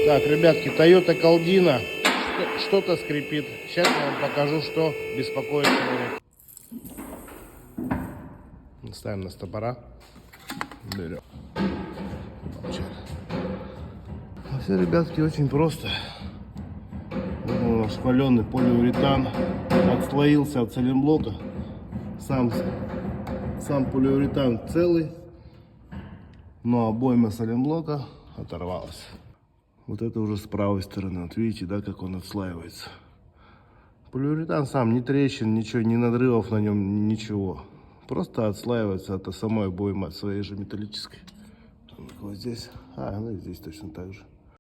Так, ребятки, Toyota Caldina. Что-то скрипит. Сейчас я вам покажу, что беспокоит человека. Ставим на стопора. Берем. Все, ребятки, очень просто. Вот у нас хваленый полиуретан. Отслоился от цилинблока. Сам полиуретан целый. Но обойма цилинблока оторвалась. Вот это уже с правой стороны. Вот видите, да, как он отслаивается. Полиуретан сам, ни трещин, ничего, ни надрывов на нем, ничего. Просто отслаивается от самой обоймы, от своей же металлической. Вот здесь, ну и здесь точно так же.